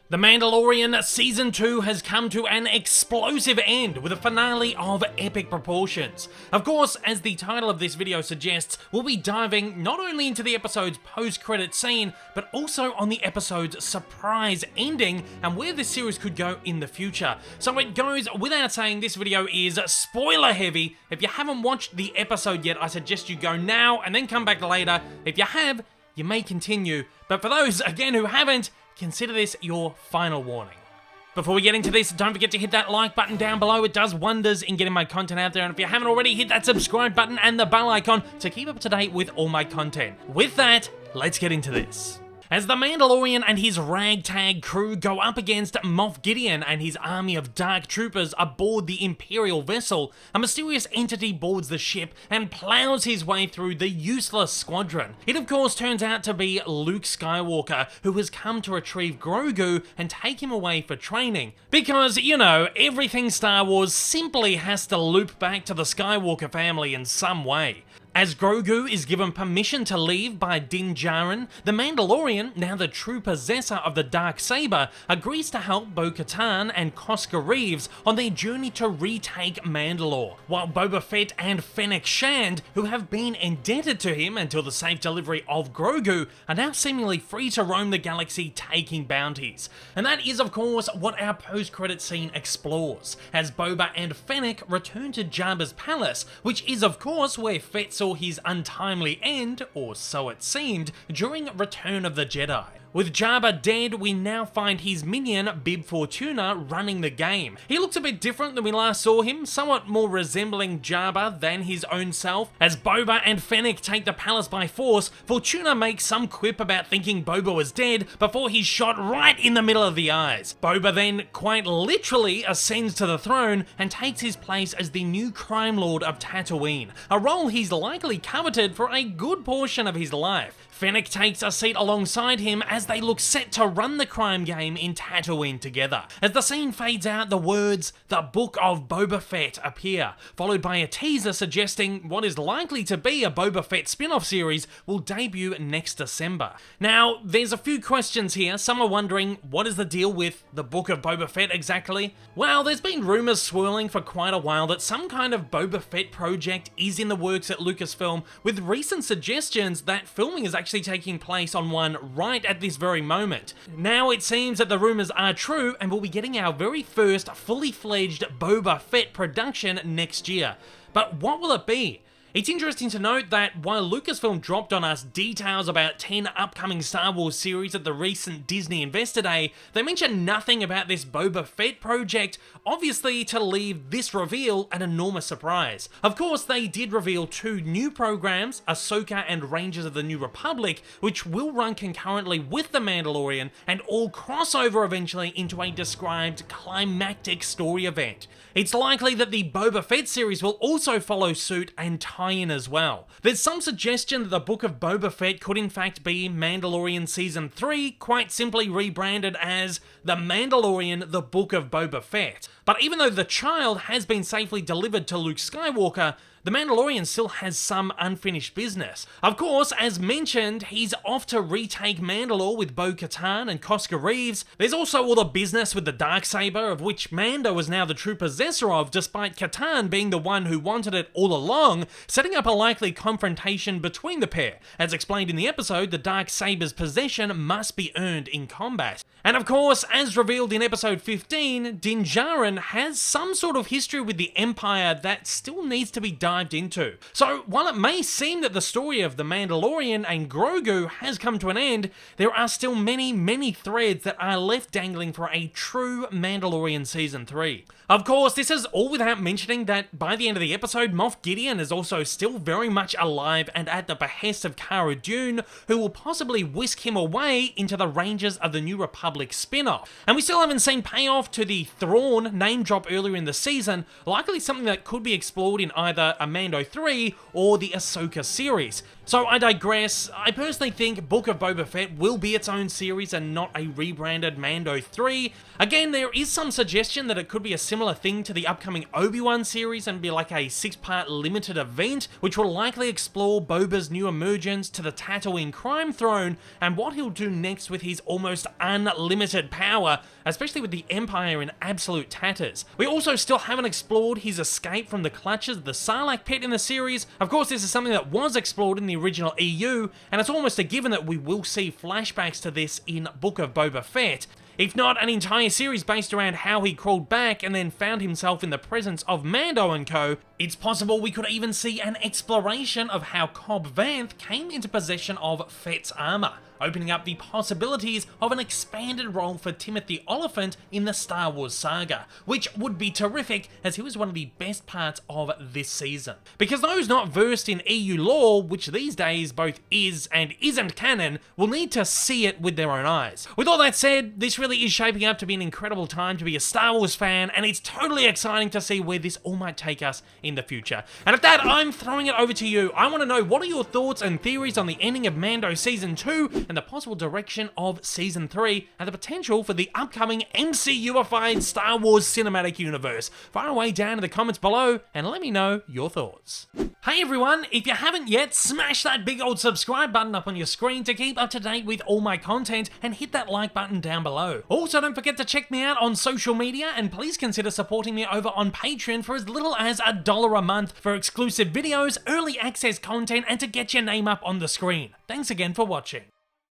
The Mandalorian Season 2 has come to an explosive end with a finale of epic proportions. Of course, as the title of this video suggests, we'll be diving not only into the episode's post-credit scene, but also on the episode's surprise ending and where this series could go in the future. So it goes without saying this video is spoiler heavy. If you haven't watched the episode yet, I suggest you go now and then come back later. If you have, you may continue. But for those, again, who haven't, consider this your final warning. Before we get into this, don't forget to hit that like button down below. It does wonders in getting my content out there. And if you haven't already, hit that subscribe button and the bell icon to keep up to date with all my content. With that, let's get into this. As the Mandalorian and his ragtag crew go up against Moff Gideon and his army of dark troopers aboard the Imperial vessel, a mysterious entity boards the ship and plows his way through the useless squadron. It of course turns out to be Luke Skywalker, who has come to retrieve Grogu and take him away for training. Because, you know, everything Star Wars simply has to loop back to the Skywalker family in some way. As Grogu is given permission to leave by Din Djarin, the Mandalorian, now the true possessor of the Darksaber, agrees to help Bo-Katan and Koska Reeves on their journey to retake Mandalore, while Boba Fett and Fennec Shand, who have been indebted to him until the safe delivery of Grogu, are now seemingly free to roam the galaxy taking bounties. And that is of course what our post-credit scene explores, as Boba and Fennec return to Jabba's palace, which is of course where Fett saw his untimely end, or so it seemed, during Return of the Jedi. With Jabba dead, we now find his minion, Bib Fortuna, running the game. He looks a bit different than we last saw him, somewhat more resembling Jabba than his own self. As Boba and Fennec take the palace by force, Fortuna makes some quip about thinking Boba was dead before he's shot right in the middle of the eyes. Boba then quite literally ascends to the throne and takes his place as the new crime lord of Tatooine, a role he's likely coveted for a good portion of his life. Fennec takes a seat alongside him as they look set to run the crime game in Tatooine together. As the scene fades out, the words, "The Book of Boba Fett" appear, followed by a teaser suggesting what is likely to be a Boba Fett spin-off series will debut next December. Now, there's a few questions here. Some are wondering, what is the deal with the Book of Boba Fett exactly? Well, there's been rumours swirling for quite a while that some kind of Boba Fett project is in the works at Lucasfilm, with recent suggestions that filming is actually taking place on one right at this very moment. Now it seems that the rumours are true and we'll be getting our very first fully fledged Boba Fett production next year. But what will it be? It's interesting to note that while Lucasfilm dropped on us details about 10 upcoming Star Wars series at the recent Disney Investor Day, they mentioned nothing about this Boba Fett project, obviously to leave this reveal an enormous surprise. Of course, they did reveal 2 new programs, Ahsoka and Rangers of the New Republic, which will run concurrently with The Mandalorian and all cross over eventually into a described climactic story event. It's likely that the Boba Fett series will also follow suit and tie in as well. There's some suggestion that the Book of Boba Fett could in fact be Mandalorian Season 3, quite simply rebranded as The Mandalorian, The Book of Boba Fett. But even though the child has been safely delivered to Luke Skywalker, the Mandalorian still has some unfinished business. Of course, as mentioned, he's off to retake Mandalore with Bo-Katan and Koska Reeves. There's also all the business with the Darksaber, of which Mando is now the true possessor of, despite Katan being the one who wanted it all along, setting up a likely confrontation between the pair. As explained in the episode, the Darksaber's possession must be earned in combat. And of course, as revealed in episode 15, Din Djarin has some sort of history with the Empire that still needs to be dived into. So while it may seem that the story of The Mandalorian and Grogu has come to an end, there are still many threads that are left dangling for a true Mandalorian Season 3. Of course, this is all without mentioning that by the end of the episode, Moff Gideon is also still very much alive and at the behest of Cara Dune, who will possibly whisk him away into the Rangers of the New Republic spin-off. And we still haven't seen payoff to the Thrawn name drop earlier in the season, likely something that could be explored in either a Mando 3 or the Ahsoka series. So I digress. I personally think Book of Boba Fett will be its own series and not a rebranded Mando 3. Again, there is some suggestion that it could be a similar thing to the upcoming Obi-Wan series and be like a 6-part limited event, which will likely explore Boba's new emergence to the Tatooine crime throne and what he'll do next with his almost unlimited power, especially with the Empire in absolute tatters. We also still haven't explored his escape from the clutches of the Sarlacc pit in the series. Of course, this is something that was explored in the original EU, and it's almost a given that we will see flashbacks to this in Book of Boba Fett. If not an entire series based around how he crawled back and then found himself in the presence of Mando and co, it's possible we could even see an exploration of how Cobb Vanth came into possession of Fett's armor, opening up the possibilities of an expanded role for Timothy Oliphant in the Star Wars saga, which would be terrific as he was one of the best parts of this season. Because those not versed in EU lore, which these days both is and isn't canon, will need to see it with their own eyes. With all that said, this really is shaping up to be an incredible time to be a Star Wars fan, and it's totally exciting to see where this all might take us in the future. And at that, I'm throwing it over to you. I want to know, what are your thoughts and theories on the ending of Mando Season 2 and the possible direction of Season 3 and the potential for the upcoming MCU-ified Star Wars cinematic universe? Fire away down in the comments below and let me know your thoughts. Hey everyone, if you haven't yet, smash that big old subscribe button up on your screen to keep up to date with all my content, and hit that like button down below. Also, don't forget to check me out on social media, and please consider supporting me over on Patreon for as little as $1 a month for exclusive videos, early access content, and to get your name up on the screen. Thanks again for watching.